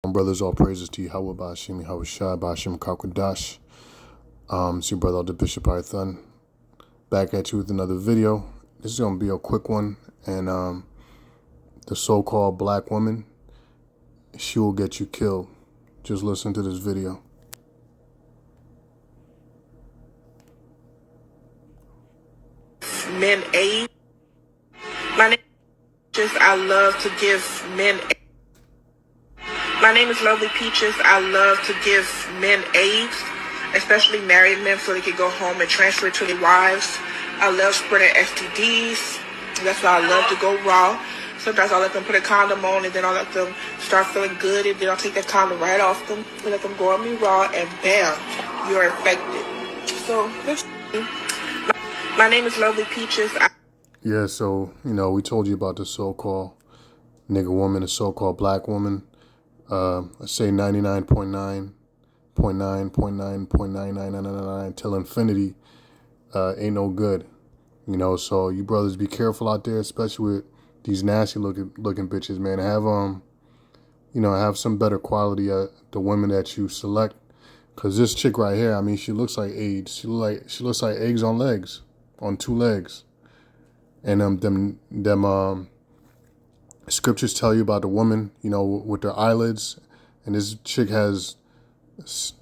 Brothers, all praises to Yahweh Bashim, Yahweh Shai, Bashim Kakwadash. It's your brother, the Bishop Python, back at you with another video. This is going to be a quick one, and the so-called black woman, she will get you killed. Just listen to this video. Men aid. My name is I love to give men aid. My name is Lovely Peaches. I love to give men AIDS, especially married men, so they can go home and transfer it to their wives. I love spreading STDs. That's why I love to go raw. Sometimes I let them put a condom on, and then I let them start feeling good, and then I'll take that condom right off them and let them go on me raw, and bam, you're infected. So, my name is Lovely Peaches. Yeah, so, we told you about the so-called nigger woman, the so-called black woman. I say 99.9.9.9.99999 till infinity ain't no good. So you brothers be careful out there, especially with these nasty looking bitches, man. Have some better quality the women that you select. Cause this chick right here, I mean, she looks like AIDS. She looks like eggs on legs, on two legs. And them scriptures tell you about the woman, with their eyelids, and this chick has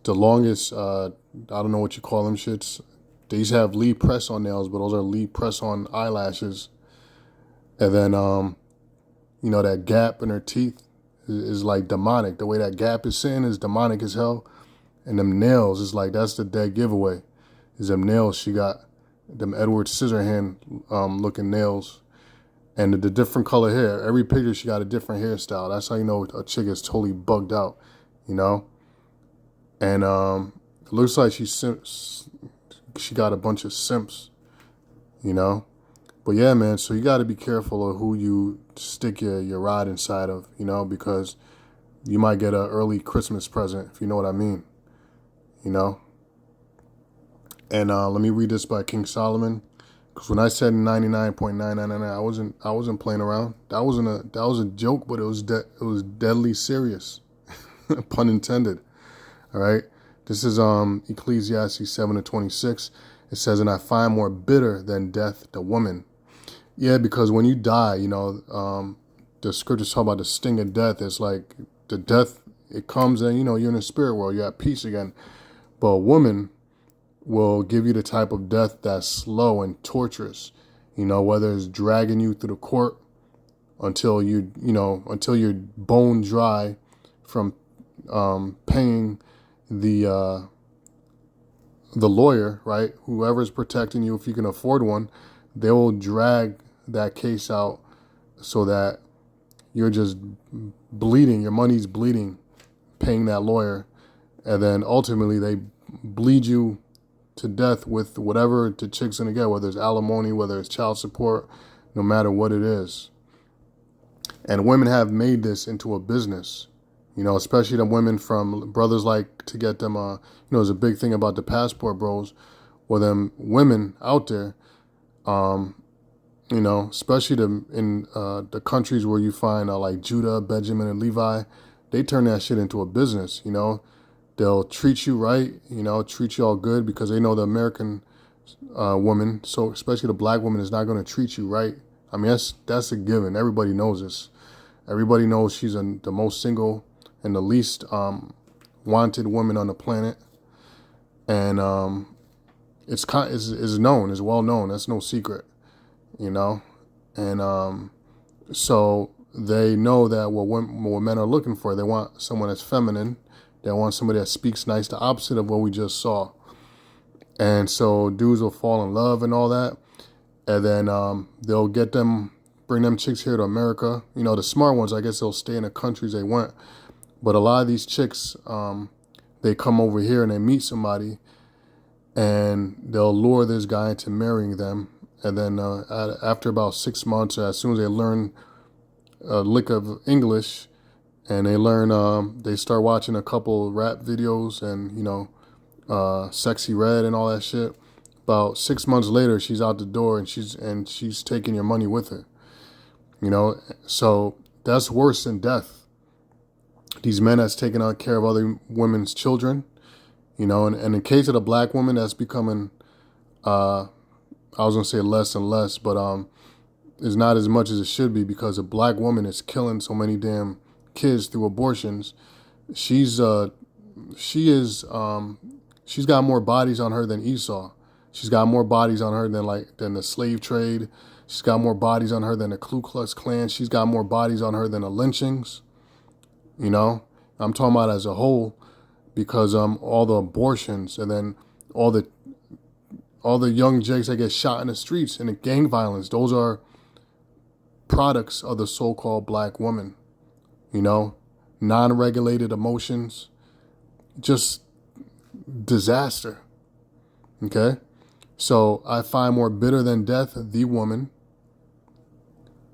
the longest, I don't know what you call them shits. They used to have lead press-on nails, but those are lead press-on eyelashes. And then, that gap in her teeth is like demonic. The way that gap is sitting is demonic as hell. And them nails is like, that's the dead giveaway. Is them nails she got, them Edward Scissorhand looking nails. And the different color hair. Every picture, she got a different hairstyle. That's how you know a chick is totally bugged out, And it looks like she got a bunch of simps, But yeah, man, so you got to be careful of who you stick your rod inside of, because you might get an early Christmas present, if you know what I mean, And let me read this by King Solomon. Because when I said 99.999, I wasn't playing around. That was a joke, but it was deadly serious, pun intended. All right. This is Ecclesiastes 7:26. It says, "And I find more bitter than death the woman." Yeah, because when you die, the scriptures talk about the sting of death. It's like the death, it comes and you're in the spirit world, you're at peace again. But a woman will give you the type of death that's slow and torturous, whether it's dragging you through the court until until you're bone dry from paying the lawyer, right? Whoever's protecting you, if you can afford one, they will drag that case out so that you're just bleeding, your money's bleeding, paying that lawyer, and then ultimately they bleed you to death with whatever the chick's gonna get, whether it's alimony, whether it's child support, no matter what it is. And women have made this into a business, especially the women from brothers like to get them, there's a big thing about the passport bros, or them women out there, especially in the countries where you find like Judah, Benjamin, and Levi, they turn that shit into a business, They'll treat you right, treat you all good because they know the American woman, so especially the black woman, is not going to treat you right. I mean, that's a given. Everybody knows this. Everybody knows she's the most single and the least wanted woman on the planet. And it's known, it's well known. That's no secret, And so they know that what men are looking for, they want someone that's feminine. They want somebody that speaks nice, the opposite of what we just saw. And so dudes will fall in love and all that. And then they'll bring them chicks here to America. The smart ones, I guess they'll stay in the countries they went. But a lot of these chicks, they come over here and they meet somebody and they'll lure this guy into marrying them. And then after about 6 months, or as soon as they learn a lick of English, and they start watching a couple rap videos and, Sexy Red and all that shit. About 6 months later, she's out the door and she's taking your money with her. So that's worse than death. these men that's taking care of other women's children, you know, and in the case of the black woman, that's becoming, I was gonna say less and less, but is not as much as it should be, because a black woman is killing so many damn kids through abortions. She's she is she's got more bodies on her than Esau. She's got more bodies on her than the slave trade. She's got more bodies on her than the Ku Klux Klan. She's got more bodies on her than the lynchings. You know, I'm talking about as a whole, because all the abortions, and then all the young jakes that get shot in the streets and the gang violence, those are products of the so-called black woman. You know, non-regulated emotions, just disaster. Okay? So I find more bitter than death the woman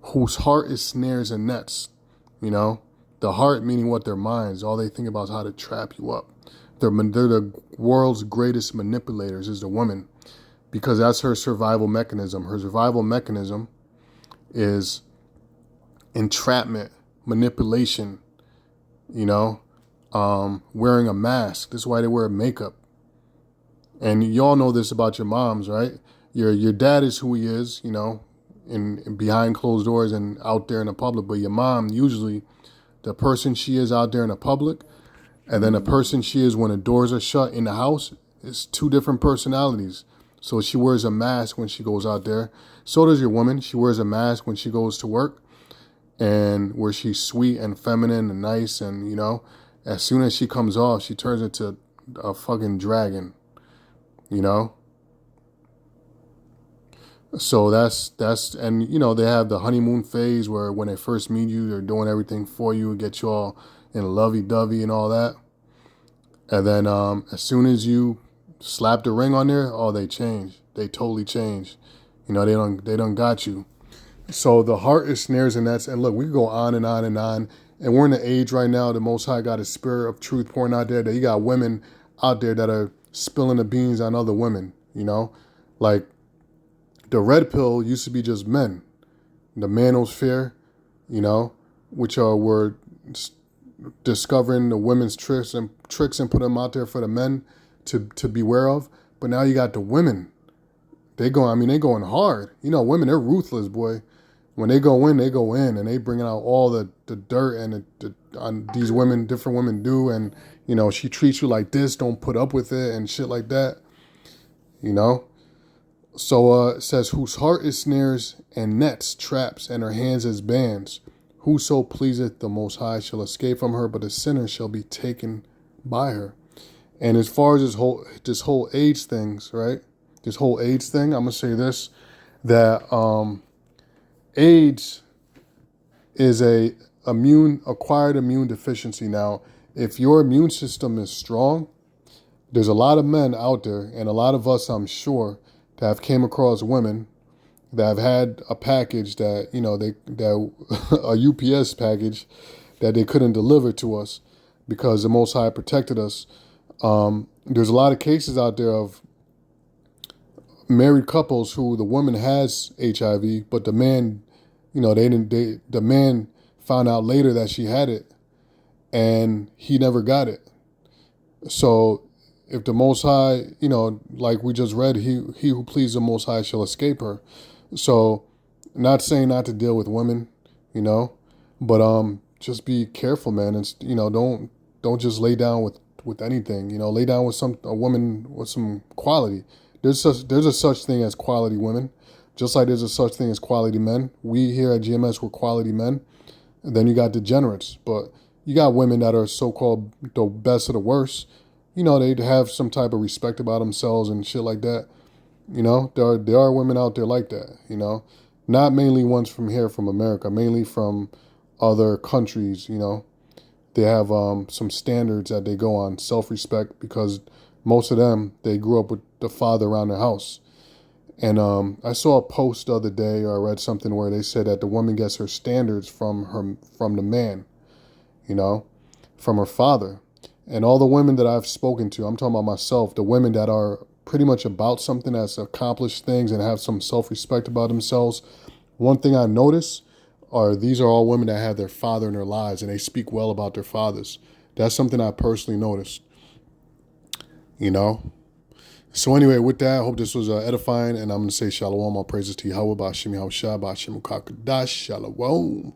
whose heart is snares and nets. You know, the heart meaning what, their minds, all they think about is how to trap you up. They're the world's greatest manipulators, is the woman, because that's her survival mechanism. Her survival mechanism is entrapment, manipulation, you know, wearing a mask. This is why they wear makeup. And y'all know this about your moms, right? Your dad is who he is, you know, in behind closed doors and out there in the public. But your mom, usually the person she is out there in the public, and then the person she is when the doors are shut in the house, is two different personalities. So she wears a mask when she goes out there. So does your woman. She wears a mask when she goes to work, and where she's sweet and feminine and nice, and, you know, as soon as she comes off, she turns into a fucking dragon, you know? So that's, and, you know, they have the honeymoon phase where when they first meet you, they're doing everything for you, get you all in lovey-dovey and all that. And then as soon as you slap the ring on there, oh, they change. They totally change. You know, they done got you. So the heart is snares and nets. And look, we can go on and on and on. And we're in the age right now, the Most High got a spirit of truth pouring out there, that you got women out there that are spilling the beans on other women, you know? Like, the red pill used to be just men. The manosphere, you know, which were discovering the women's tricks and put them out there for the men to beware of. But now you got the women. They going hard. You know, women, they're ruthless, boy. When they go in, and they bringing out all the dirt and on these women, different women do. And, you know, she treats you like this, don't put up with it and shit like that, you know? So it says, whose heart is snares and nets, traps, and her hands as bands. Whoso pleaseth the Most High shall escape from her, but the sinner shall be taken by her. And as far as this whole AIDS things, right? This whole AIDS thing, I'm gonna say this, that AIDS is a acquired immune deficiency. Now, if your immune system is strong, there's a lot of men out there, and a lot of us, I'm sure, that have came across women that have had a package that, you know, a UPS package that they couldn't deliver to us because the Most High protected us. There's a lot of cases out there of married couples who the woman has HIV, but the man, you know, the man found out later that she had it, and he never got it. So if the Most High, you know, like we just read, he who pleases the Most High shall escape her. So, not saying not to deal with women, you know, but just be careful, man. And, you know, don't just lay down with anything. You know, lay down with a woman with some quality. There's a such thing as quality women, just like there's a such thing as quality men. We here at GMS were quality men. And then you got degenerates, but you got women that are so-called the best of the worst. You know, they have some type of respect about themselves and shit like that. You know, there are women out there like that, you know. Not mainly ones from here, from America, mainly from other countries, you know. They have some standards that they go on, self-respect, because most of them, they grew up with the father around their house. And I saw a post the other day, or I read something where they said that the woman gets her standards from the man, you know, from her father. And all the women that I've spoken to, I'm talking about myself, the women that are pretty much about something, that's accomplished things and have some self-respect about themselves. One thing I noticed, these are all women that have their father in their lives and they speak well about their fathers. That's something I personally noticed, you know? So anyway, with that, I hope this was edifying, and I'm going to say shalom, all praises to Yahweh, Ba'ashim Yahushua, Ba'ashim Kakadash, shalom.